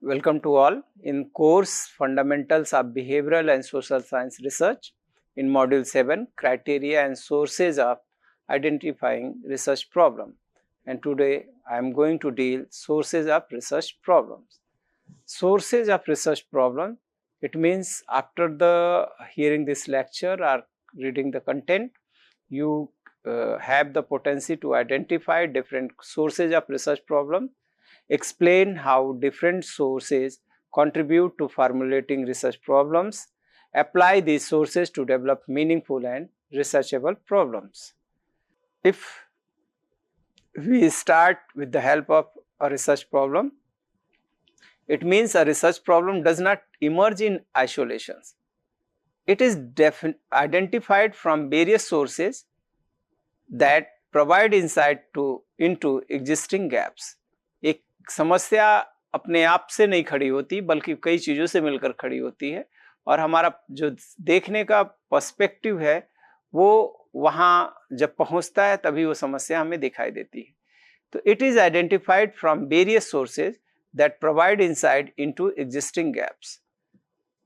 Welcome to all in course Fundamentals of Behavioral and Social Science Research in Module 7 Criteria and Sources of Identifying Research Problem. And today I am going to deal sources of research problems. Sources of research problem, it means after the hearing this lecture or reading the content, you have the potency to identify different sources of research problem, explain how different sources contribute to formulating research problems, apply these sources to develop meaningful and researchable problems. If we start with the help of a research problem, it means a research problem does not emerge in isolations. It is identified from various sources that provide insight into existing gaps. एक समस्या अपने आप से नहीं खड़ी होती बल्कि कई चीज़ों से मिलकर खड़ी होती है और हमारा जो देखने का पर्सपेक्टिव है वो वहाँ जब पहुँचता है तभी वो समस्या हमें दिखाई देती है. तो it is identified from various sources that provide insight into existing gaps,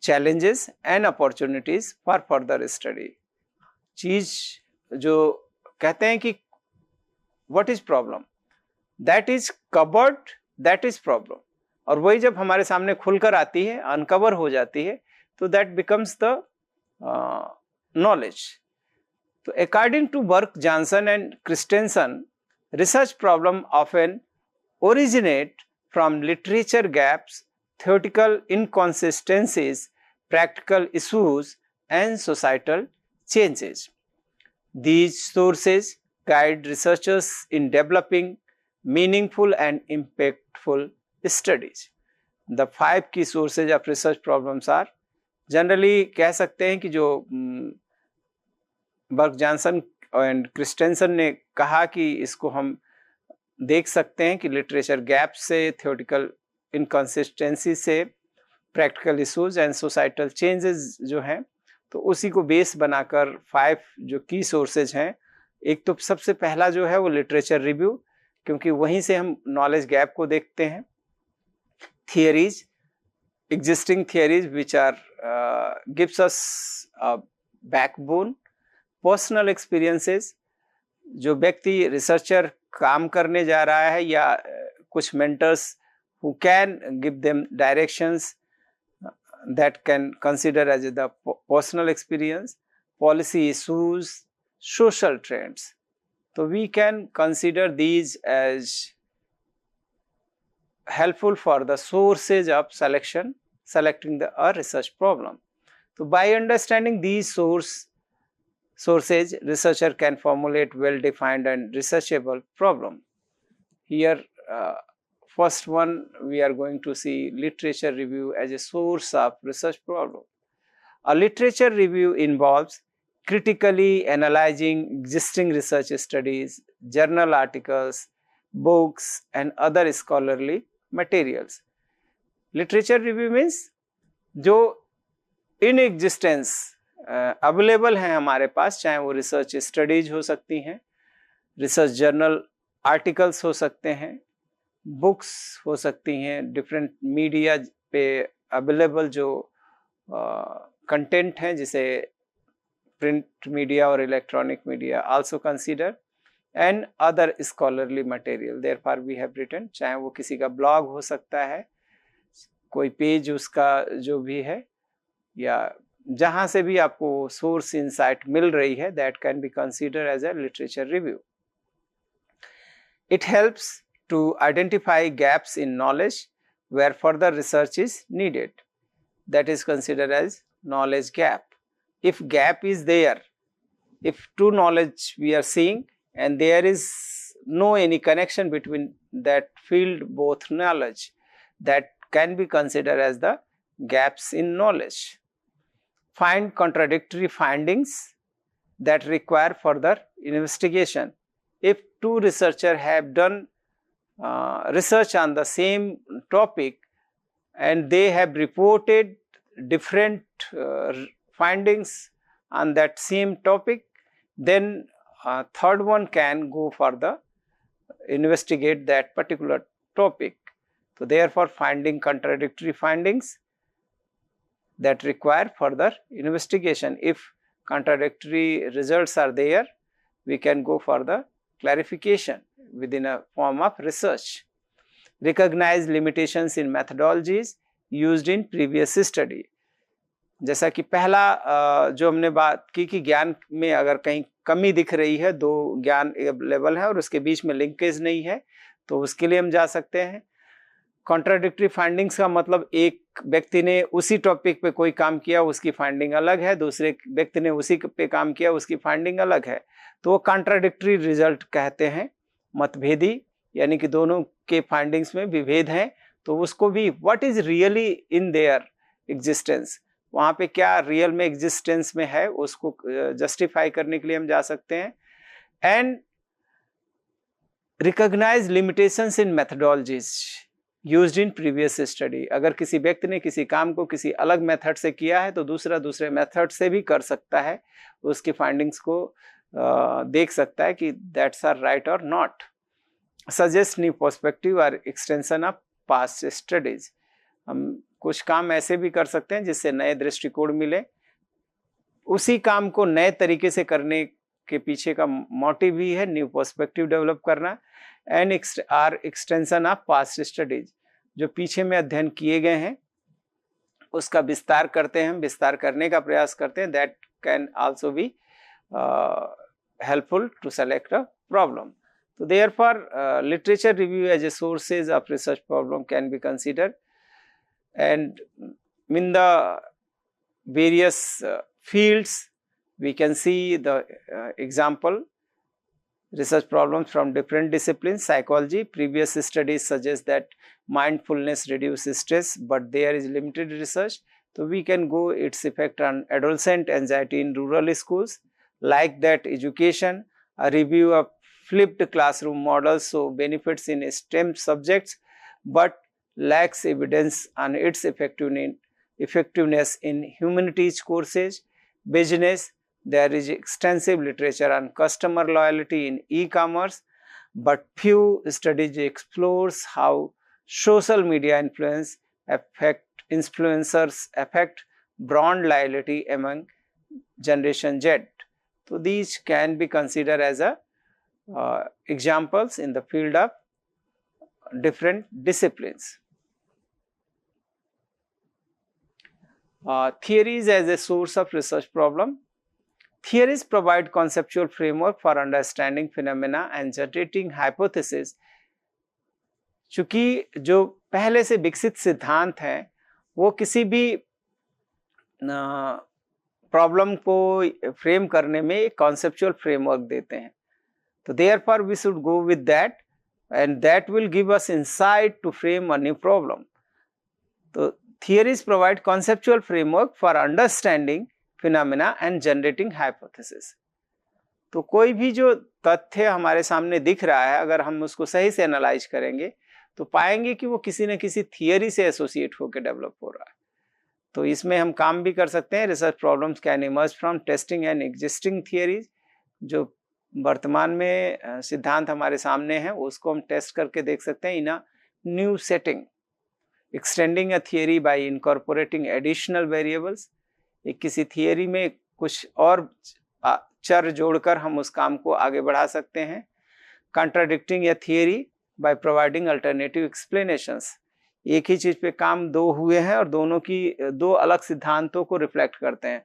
challenges and opportunities for further study. चीज जो कहते हैं कि what is problem, that is covered, that is problem, और वही जब हमारे सामने खुलकर आती है, अनकवर हो जाती है, तो that becomes the knowledge. तो according to Burke, Johnson and Christensen, research problem often originate from literature gaps, theoretical inconsistencies, practical issues and societal changes. These sources guide researchers in developing meaningful and impactful studies. The 5 key sources of research problems are, generally कह सकते हैं कि जो Barq Johnson and Christensen ने कहा कि इसको हम देख सकते हैं कि लिटरेचर गैप से, थ्योरेटिकल इनकन्सिस्टेंसी से, practical issues and societal changes जो हैं, तो उसी को बेस बनाकर 5 जो की सोर्सेज हैं. एक तो सबसे पहला जो है वो लिटरेचर रिव्यू, क्योंकि वहीं से हम नॉलेज गैप को देखते हैं. Theories, existing theories which are gives us backbone. Personal experiences, जो व्यक्ति रिसर्चर काम करने जा रहा है या कुछ mentors who can give them directions that can consider as the personal experience. Policy issues, social trends. So we can consider these as helpful for the sources of selecting a research problem. So by understanding these sources, researcher can formulate well-defined and researchable problem. Here, first one, we are going to see literature review as a source of research problem. A literature review involves critically analyzing existing research studies, journal articles, books and other scholarly materials. Literature review means जो in existence available हैं हमारे पास, चाहे वो research studies हो सकती हैं, research journal articles हो सकते हैं, बुक्स हो सकती हैं, डिफरेंट मीडिया पे अवेलेबल जो कंटेंट हैं जिसे प्रिंट मीडिया और electronic media also consider, and other scholarly material. Therefore we have written, चाहे वो किसी का ब्लॉग हो सकता है, कोई पेज उसका जो भी है, या जहाँ से भी आपको सोर्स इंसाइट मिल रही है, that can be consider as a literature review. It helps to identify gaps in knowledge where further research is needed. That is considered as knowledge gap. If gap is there, if true knowledge we are seeing and there is no any connection between that field, both knowledge, that can be considered as the gaps in knowledge. Find contradictory findings that require further investigation. If two researchers have done research on the same topic and they have reported different findings on that same topic, then third one can go for the investigate that particular topic. So therefore finding contradictory findings that require further investigation. If contradictory results are there, we can go for the clarification within a form of research. Recognize limitations in methodologies used in previous study. जैसा कि पहला जो हमने बात की कि ज्ञान में अगर कहीं कमी दिख रही है, दो ज्ञान लेवल है और उसके बीच में लिंकेज नहीं है, तो उसके लिए हम जा सकते हैं. कॉन्ट्राडिक्टरी फाइंडिंग्स का मतलब एक व्यक्ति ने उसी टॉपिक पे कोई काम किया, उसकी फाइंडिंग अलग है, दूसरे व्यक्ति ने उसी पे काम किया, उसकी फाइंडिंग अलग है, तो वो कॉन्ट्राडिक्टरी रिजल्ट कहते हैं. मतभेदी यानी कि दोनों के फाइंडिंग्स में विभेद हैं, तो उसको भी what is really in their existence, वहाँ पे क्या रियल में एग्जिस्टेंस में है, उसको जस्टिफाई करने के लिए हम जा सकते हैं. And recognize limitations in methodologies used in previous study. अगर किसी व्यक्ति ने किसी काम को किसी अलग मेथड से किया है तो दूसरा दूसरे मेथड से भी कर सकता है, उसकी फाइंडिंग्स को देख सकता है कि दैट्स आर राइट और नॉट. सजेस्ट न्यू पर्सपेक्टिव और एक्सटेंशन ऑफ पास्ट स्टडीज. हम कुछ काम ऐसे भी कर सकते हैं जिससे नए दृष्टिकोण मिले. उसी काम को नए तरीके से करने के पीछे का मोटिव भी है न्यू पर्सपेक्टिव डेवलप करना. And or extension of past studies, जो पीछे में अध्ययन किए गए हैं उसका विस्तार करते हैं, विस्तार करने का प्रयास करते हैं. That can also be helpful to select a problem. So therefore, literature review as a sources of research problem can be considered, and in the various fields we can see the example research problems from different disciplines. Psychology, previous studies suggest that mindfulness reduces stress, but there is limited research, so we can go its effect on adolescent anxiety in rural schools. Like that, education, a review of flipped classroom models show benefits in STEM subjects but lacks evidence on its effectiveness in humanities courses. Business, there is extensive literature on customer loyalty in e-commerce, but few studies explores how social media influencers affect brand loyalty among Generation Z. So these can be considered as a examples in the field of different disciplines. Theories as a source of research problem. Theories provide conceptual framework for understanding phenomena and generating hypotheses. चूंकि जो पहले से विकसित सिद्धांत हैं वो किसी भी प्रॉब्लम को फ्रेम करने में एक कॉन्सेप्चुअल फ्रेमवर्क देते हैं. So therefore we should go with that, and that will give us insight to frame a new problem. So theories provide conceptual framework for understanding phenomena and generating hypothesis. तो कोई भी जो तथ्य हमारे सामने दिख रहा है, अगर हम उसको सही से एनालाइज करेंगे तो पाएंगे कि वो किसी न किसी थियरी से एसोसिएट होकर डेवलप हो रहा है. तो इसमें हम काम भी कर सकते हैं. Research problems can emerge from testing and existing theories. जो वर्तमान में सिद्धांत हमारे सामने हैं उसको हम टेस्ट करके देख सकते हैं in a new setting. Extending a theory by incorporating additional variables. एक किसी थियरी में कुछ और चर जोड़कर हम उस काम को आगे बढ़ा सकते हैं. Contradicting a theory by providing alternative explanations. एक ही चीज पे काम दो हुए हैं और दोनों की दो अलग सिद्धांतों को रिफ्लेक्ट करते हैं,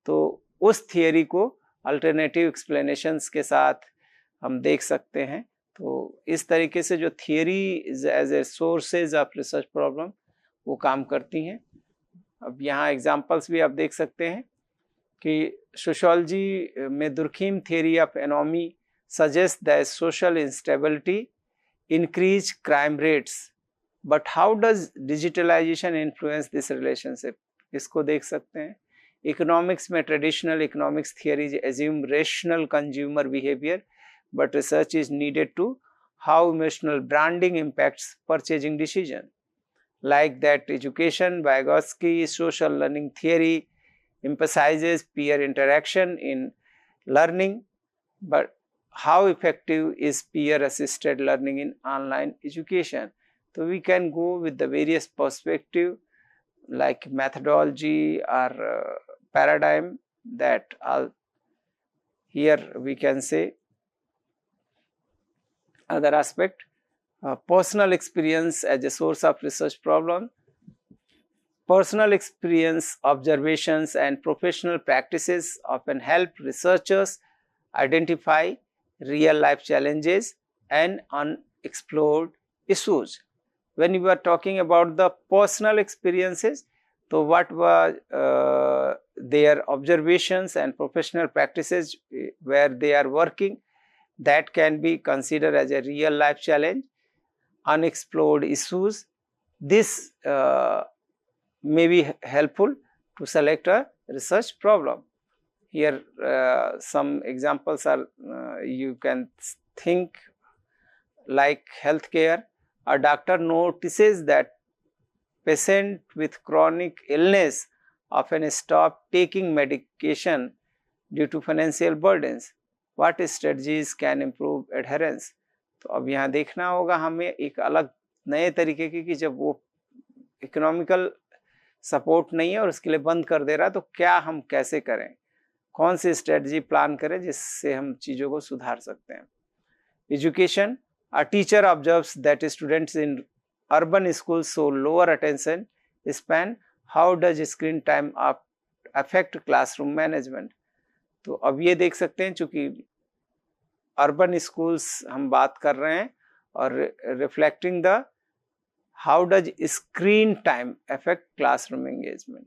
तो उस थियरी को अल्टरनेटिव एक्सप्लेनेशंस के साथ हम देख सकते हैं. तो इस तरीके से जो theory as a sources of research problem वो काम करती हैं. अब यहाँ एग्जांपल्स भी आप देख सकते हैं कि सोशियोलॉजी में Durkheim theory of anomie suggest that social instability increase crime rates, but how does digitalization influence this relationship. इसको देख सकते हैं. Economics में traditional economics theories assume rational consumer behavior, but research is needed to how emotional branding impacts purchasing decision. Like that, education, Vygotsky's social learning theory emphasizes peer interaction in learning, but how effective is peer assisted learning in online education. So we can go with the various perspective like methodology or paradigm that here we can say. Other aspect, personal experience as a source of research problem. Personal experience, observations and professional practices often help researchers identify real life challenges and unexplored issues. When we are talking about the personal experiences, so what were their observations and professional practices where they are working, that can be considered as a real life challenge, unexplored issues. This may be helpful to select a research problem. Here some examples are you can think like healthcare. A doctor notices that patients with chronic illness often stop taking medication due to financial burdens. What strategies can improve adherence? तो अब यहाँ देखना होगा हमें एक अलग नए तरीके की कि जब वो इकोनॉमिकल सपोर्ट नहीं है और उसके लिए बंद कर दे रहा है तो क्या हम कैसे करें, कौन सी स्ट्रेटजी प्लान करें जिससे हम चीज़ों को सुधार सकते हैं. Education. A teacher observes that students in urban schools show lower attention span. How does screen time affect classroom management? तो अब ये देख सकते हैं चूंकि अर्बन स्कूल्स हम बात कर रहे हैं और reflecting the how does screen time affect classroom engagement.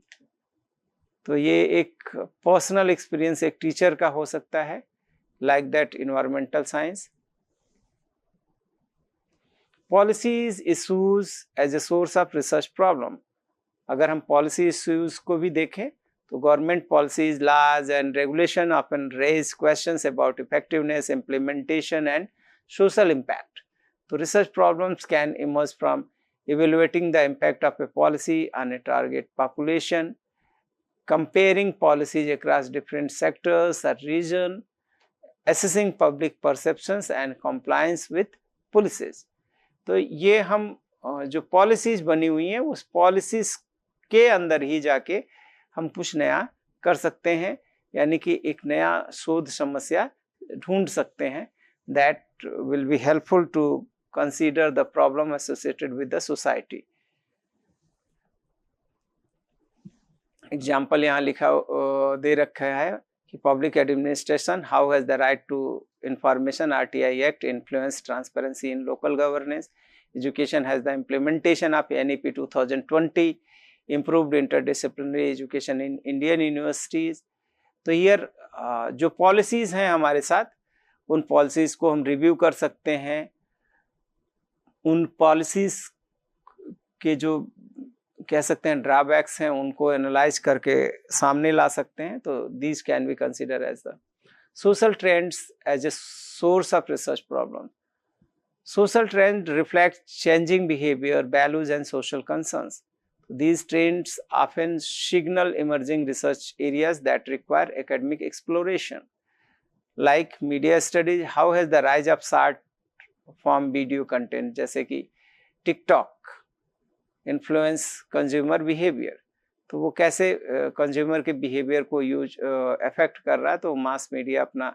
तो ये एक पर्सनल एक्सपीरियंस एक टीचर का हो सकता है. Like that environmental science. Policies issues as a source of research problem. अगर हम पॉलिसी इशूज को भी देखें तो government policies, laws and regulation often raise questions about effectiveness, implementation and social impact. तो research problems can emerge from evaluating the impact of a policy on a target population, comparing policies across different sectors or region, assessing public perceptions and compliance with policies. तो ये हम जो policies बनी हुई हैं उस policies के अंदर ही जाके हम कुछ नया कर सकते हैं, यानी कि एक नया शोध समस्या ढूंढ सकते हैं. That will be helpful to consider the problem associated with the society. Example यहाँ लिखा दे रखा है कि public administration, how has the right to information RTI act influence transparency in local governance. Education has the implementation of NEP 2020 improved interdisciplinary education in Indian universities. तो here जो policies हैं हमारे साथ, उन पॉलिसीज को हम रिव्यू कर सकते हैं, उन पॉलिसीज के जो कह सकते हैं ड्रॉबैक्स हैं उनको एनालाइज करके सामने ला सकते हैं. तो these can be consider as the social trends as a source of research problem. Social trend reflect changing behaviour, values and social concerns. These trends often signal emerging research areas that require academic exploration. Like media studies, how has the rise of short form video content जैसे कि TikTok influence consumer behavior. तो वो कैसे consumer के behaviour को affect कर रहा है, तो मास मीडिया अपना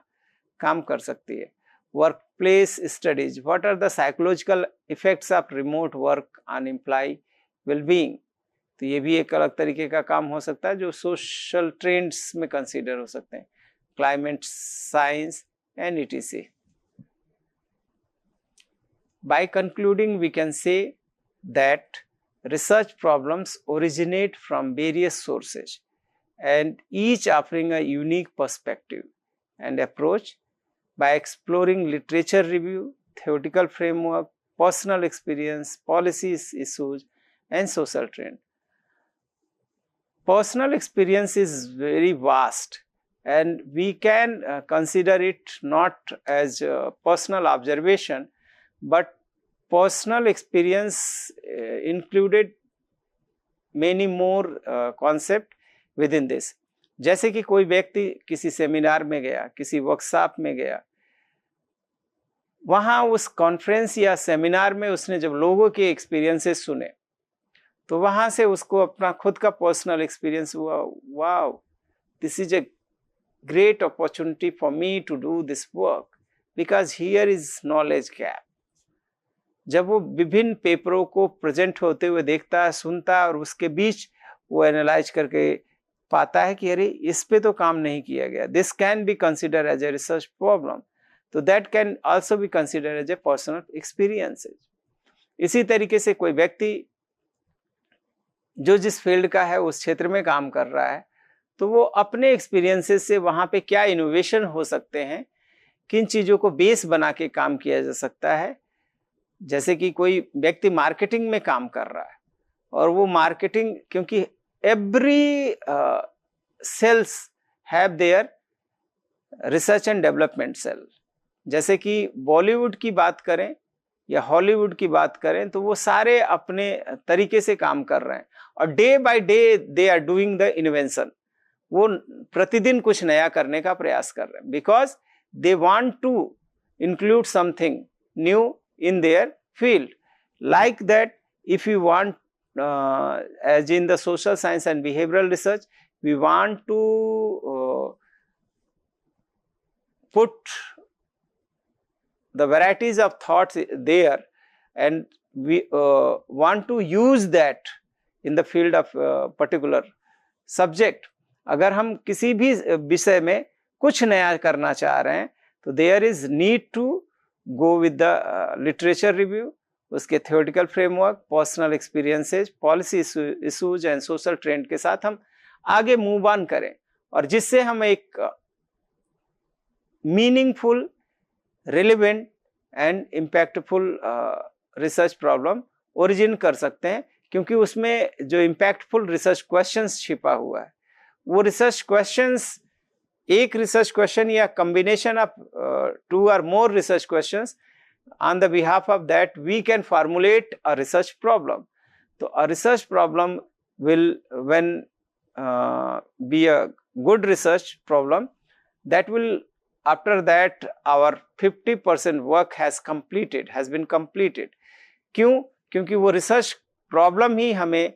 काम कर सकती है. Workplace studies, what are the psychological effects of remote work on employee wellbeing. तो ये भी एक अलग तरीके का काम हो सकता है जो सोशल ट्रेंड्स में कंसीडर हो सकते हैं. Climate science and etc. By concluding, we can say that research problems originate from various sources and each offering a unique perspective and approach. By exploring literature review, theoretical framework, personal experience, policies, issues and social trend. Personal experience is very vast and we can consider it not as personal observation, but personal experience included many more concept within this. जैसे कि कोई व्यक्ति किसी seminar में गया, किसी workshop में गया, वहाँ उस कॉन्फ्रेंस या सेमिनार में उसने जब लोगों के एक्सपीरियंसेस सुने तो वहाँ से उसको अपना खुद का पर्सनल एक्सपीरियंस हुआ, wow this is a great opportunity for me to do this work because here is knowledge gap. जब वो विभिन्न पेपरों को प्रेजेंट होते हुए देखता है, सुनता है और उसके बीच वो एनालाइज करके पाता है कि अरे इस पे तो काम नहीं किया गया, this can be consider as a research problem, तो that can also be consider as a personal experiences. इसी तरीके से कोई व्यक्ति जो जिस फील्ड का है उस क्षेत्र में काम कर रहा है तो वो अपने एक्सपीरियंसेस से वहाँ पे क्या इनोवेशन हो सकते हैं, किन चीज़ों को बेस बना के काम किया जा सकता है। जैसे कि कोई व्यक्ति मार्केटिंग में काम कर रहा है और वो मार्केटिंग, क्योंकि every cells have their research and development cell. जैसे कि बॉलीवुड की बात करें या हॉलीवुड की बात करें तो वो सारे अपने तरीके से काम कर रहे हैं और day by day they are doing the invention. वो प्रतिदिन कुछ नया करने का प्रयास कर रहे हैं because they want to include something new in their field. Like that, if you want, as in the social science and behavioral research, we want to put the varieties of thoughts there and we want to use that in the field of particular subject. अगर हम किसी भी विषय में कुछ नया करना चाह रहे हैं तो there is need to go with the literature review, उसके theoretical framework, personal experiences, policy issues and social trend के साथ हम आगे move on करें और जिससे हम एक meaningful, relevant and impactful research problem origin कर सकते हैं, क्योंकि उसमें जो impactful research questions छिपा हुआ है वो research questions एक रिसर्च क्वेश्चन या combination of 2 or more research questions on the behalf of that we can formulate a research problem. तो a research problem will when be a good research problem that will after that our 50% work has been completed. क्यों? क्योंकि वो research problem ही हमें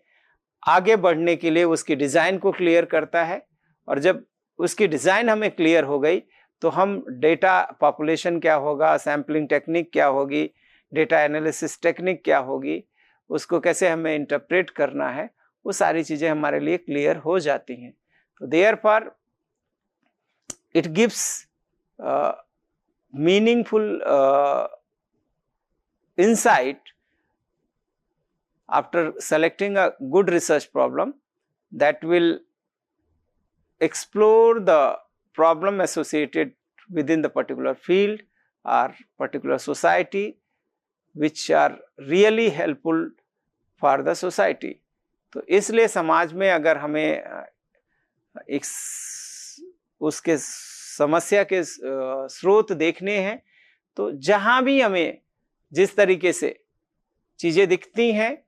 आगे बढ़ने के लिए उसकी डिजाइन को क्लियर करता है और जब उसकी डिज़ाइन हमें क्लियर हो गई तो हम डेटा पॉपुलेशन क्या होगा, सैम्पलिंग टेक्निक क्या होगी, डेटा एनालिसिस टेक्निक क्या होगी, उसको कैसे हमें इंटरप्रेट करना है, वो सारी चीज़ें हमारे लिए क्लियर हो जाती हैं। तो therefore it gives meaningful insight after selecting a good research problem that will explore the problem associated within the particular field or particular society which are really helpful for the society. तो इसलिए समाज में अगर हमें एक उसके समस्या के स्रोत देखने हैं तो जहाँ भी हमें जिस तरीके से चीज़ें दिखती हैं,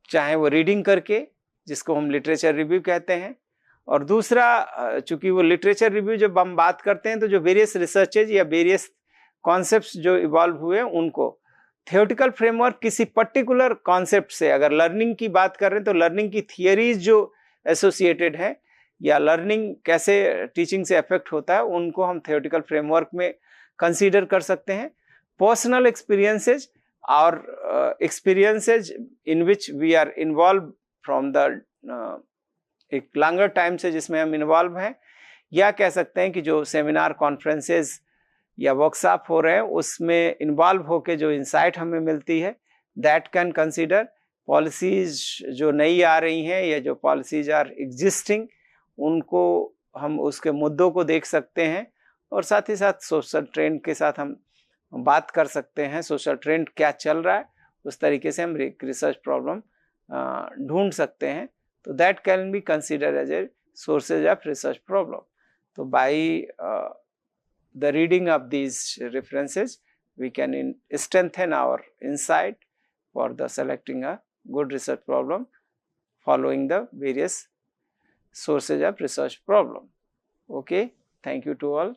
चाहे वो रीडिंग करके जिसको हम लिटरेचर रिव्यू कहते हैं, और दूसरा चूंकि वो लिटरेचर रिव्यू जब हम बात करते हैं तो जो वेरियस रिसर्चेज या वेरियस कॉन्सेप्ट्स जो इवॉल्व हुए उनको थियोरेटिकल फ्रेमवर्क किसी पर्टिकुलर कॉन्सेप्ट से, अगर लर्निंग की बात कर रहे हैं तो लर्निंग की थियरीज जो एसोसिएटेड है या लर्निंग कैसे टीचिंग से अफेक्ट होता है उनको हम थियोरेटिकल फ्रेमवर्क में कंसीडर कर सकते हैं। पर्सनल एक्सपीरियंसेज और experiences in which we are involve from the एक लॉन्गर टाइम से जिसमें हम इन्वॉल्व हैं, या कह सकते हैं कि जो सेमिनार कॉन्फ्रेंसेज या वर्कशॉप हो रहे हैं उसमें इन्वॉल्व होकर जो इंसाइट हमें मिलती है, दैट कैन कंसीडर पॉलिसीज जो नई आ रही हैं या जो पॉलिसीज आर एग्जिस्टिंग उनको हम उसके मुद्दों को देख सकते हैं और साथ ही साथ सोशल ट्रेंड के साथ हम बात कर सकते हैं, सोशल ट्रेंड क्या चल रहा है उस तरीके से हम रिसर्च प्रॉब्लम ढूंढ सकते हैं। तो that can be consider as a sources of research problem. तो by the reading of these references we can strengthen our insight for the selecting a good research problem following the various sources of research problem. Okay, thank you to all.